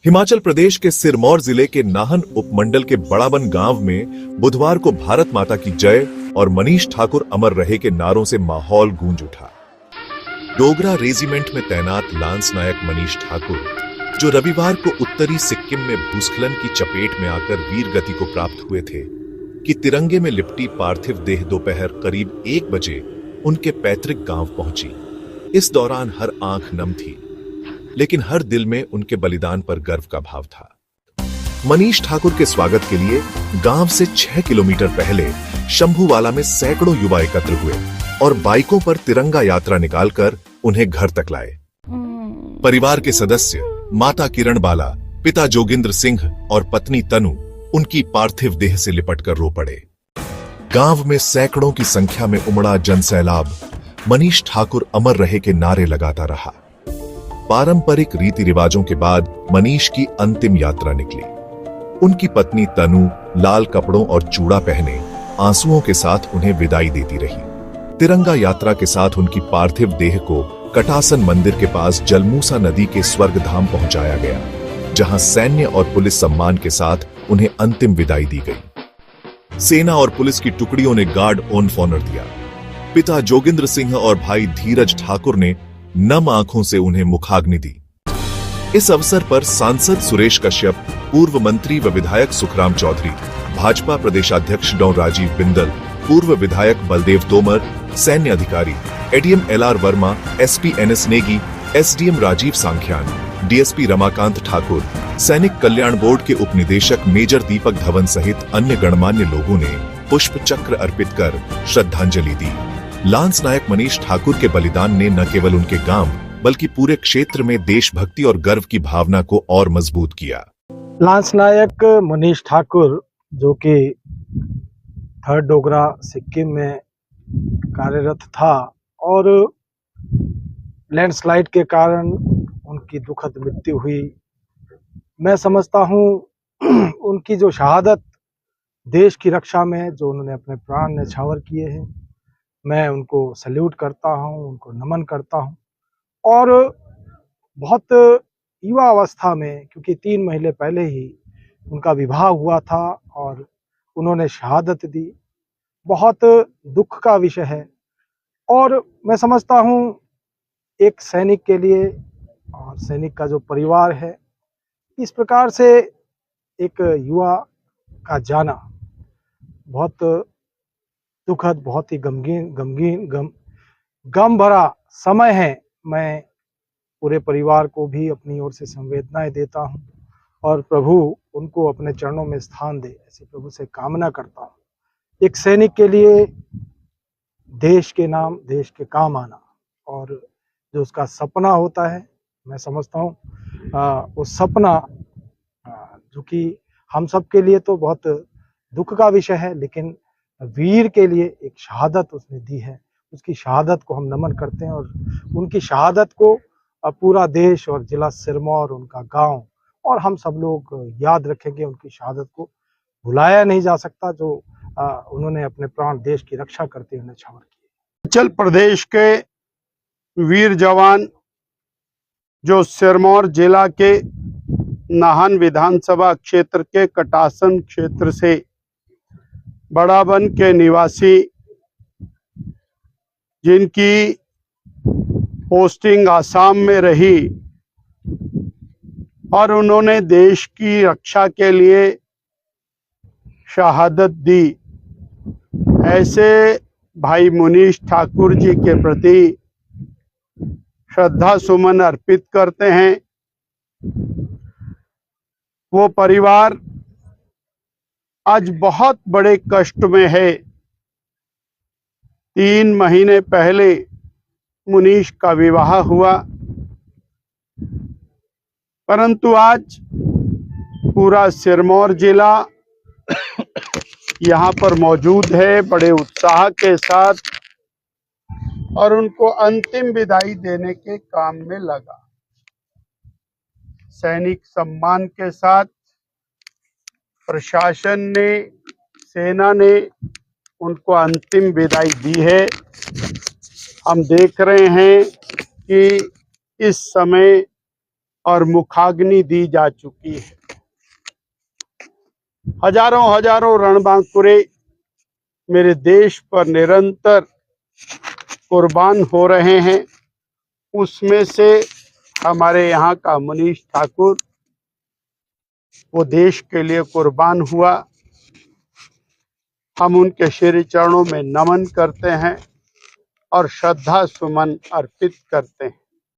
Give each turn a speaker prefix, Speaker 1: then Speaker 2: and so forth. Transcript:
Speaker 1: हिमाचल प्रदेश के सिरमौर जिले के नाहन उपमंडल के बड़ाबन गांव में बुधवार को भारत माता की जय और मनीष ठाकुर अमर रहे के नारों से माहौल गूंज उठा। डोगरा रेजिमेंट में तैनात लांस नायक मनीष ठाकुर, जो रविवार को उत्तरी सिक्किम में भूस्खलन की चपेट में आकर वीर गति को प्राप्त हुए थे, कि तिरंगे में लिपटी पार्थिव देह दोपहर करीब 1 बजे उनके पैतृक गांव पहुंची। इस दौरान हर आंख नम थी, लेकिन हर दिल में उनके बलिदान पर गर्व का भाव था। मनीष ठाकुर के स्वागत के लिए गांव से 6 किलोमीटर पहले शंभूवाला में सैकड़ों युवा एकत्र हुए और बाइकों पर तिरंगा यात्रा निकालकर उन्हें घर तक लाए। परिवार के सदस्य माता किरण बाला, पिता जोगिंद्र सिंह और पत्नी तनु उनकी पार्थिव देह से लिपटकर रो पड़े। गांव में सैकड़ों की संख्या में उमड़ा जनसैलाब मनीष ठाकुर अमर रहे के नारे लगाता रहा। पारंपरिक रीति रिवाजों के बाद मनीष की अंतिम यात्रा निकली। उनकी पत्नी तनु लाल कपड़ों और चूड़ा पहने आंसुओं के साथ उन्हें विदाई देती रही। तिरंगा यात्रा के साथ उनकी पार्थिव देह को कटासन मंदिर के पास जलमूसा नदी के स्वर्ग धाम पहुंचाया गया, जहां सैन्य और पुलिस सम्मान के साथ उन्हें अंतिम विदाई दी गई। सेना और पुलिस की टुकड़ियों ने गार्ड ऑफ ऑनर दिया। पिता जोगिंद्र सिंह और भाई धीरज ठाकुर ने नम आंखों से उन्हें मुखाग्नि दी। इस अवसर पर सांसद सुरेश कश्यप, पूर्व मंत्री व विधायक सुखराम चौधरी, भाजपा प्रदेशाध्यक्ष डॉ राजीव बिंदल, पूर्व विधायक बलदेव तोमर, सैन्य अधिकारी ADM LR Verma, SP NS Negi, SDM Rajeev Sankhyan, DSP Ramakant Thakur, Sainik Kalyan board के उपनिदेशक मेजर दीपक धवन सहित अन्य गणमान्य लोगों ने पुष्प चक्र अर्पित कर श्रद्धांजलि दी। लांस नायक मनीष ठाकुर के बलिदान ने न केवल उनके गांव बल्कि पूरे क्षेत्र में देशभक्ति और गर्व की भावना को और मजबूत किया।
Speaker 2: लांस नायक मनीष ठाकुर, जो कि 3rd डोगरा सिक्किम में कार्यरत था और लैंडस्लाइड के कारण उनकी दुखद मृत्यु हुई। मैं समझता हूं उनकी जो शहादत देश की रक्षा में, जो उन्होंने अपने प्राण न्यौछावर किए हैं, मैं उनको सैल्यूट करता हूं, उनको नमन करता हूं। और बहुत युवा अवस्था में, क्योंकि 3 महीने पहले ही उनका विवाह हुआ था और उन्होंने शहादत दी, बहुत दुख का विषय है। और मैं समझता हूं एक सैनिक के लिए और सैनिक का जो परिवार है, इस प्रकार से एक युवा का जाना बहुत दुखद, बहुत ही गम भरा समय है। मैं पूरे परिवार को भी अपनी ओर से संवेदनाएं देता हूं और प्रभु उनको अपने चरणों में स्थान दे, ऐसे प्रभु से कामना करता हूं। एक सैनिक के लिए देश के नाम, देश के काम आना और जो उसका सपना होता है, मैं समझता हूँ वो सपना जो कि हम सब के लिए तो बहुत दुख का विषय है, लेकिन वीर के लिए एक शहादत उसने दी है। उसकी शहादत को हम नमन करते हैं और उनकी शहादत को पूरा देश और जिला सिरमौर, उनका गांव और हम सब लोग याद रखेंगे। उनकी शहादत को भुलाया नहीं जा सकता, जो उन्होंने अपने प्राण देश की रक्षा करते हुए न्यौछावर किए।
Speaker 3: हिमाचल प्रदेश के वीर जवान जो सिरमौर जिला के नाहन विधानसभा क्षेत्र के कटासन क्षेत्र से बड़ाबन के निवासी, जिनकी पोस्टिंग आसाम में रही और उन्होंने देश की रक्षा के लिए शहादत दी, ऐसे भाई मनीष ठाकुर जी के प्रति श्रद्धा सुमन अर्पित करते हैं। वो परिवार आज बहुत बड़े कष्ट में है। 3 महीने पहले मनीष का विवाह हुआ, परंतु आज पूरा सिरमौर जिला यहाँ पर मौजूद है बड़े उत्साह के साथ और उनको अंतिम विदाई देने के काम में लगा। सैनिक सम्मान के साथ प्रशासन ने, सेना ने उनको अंतिम विदाई दी है। हम देख रहे हैं कि इस समय और मुखाग्नि दी जा चुकी है। हजारों हजारों रणबांकुरे मेरे देश पर निरंतर कुर्बान हो रहे हैं। उसमें से हमारे यहाँ का मनीष ठाकुर वो देश के लिए कुर्बान हुआ। हम उनके श्री चरणों में नमन करते हैं और श्रद्धा सुमन अर्पित करते हैं।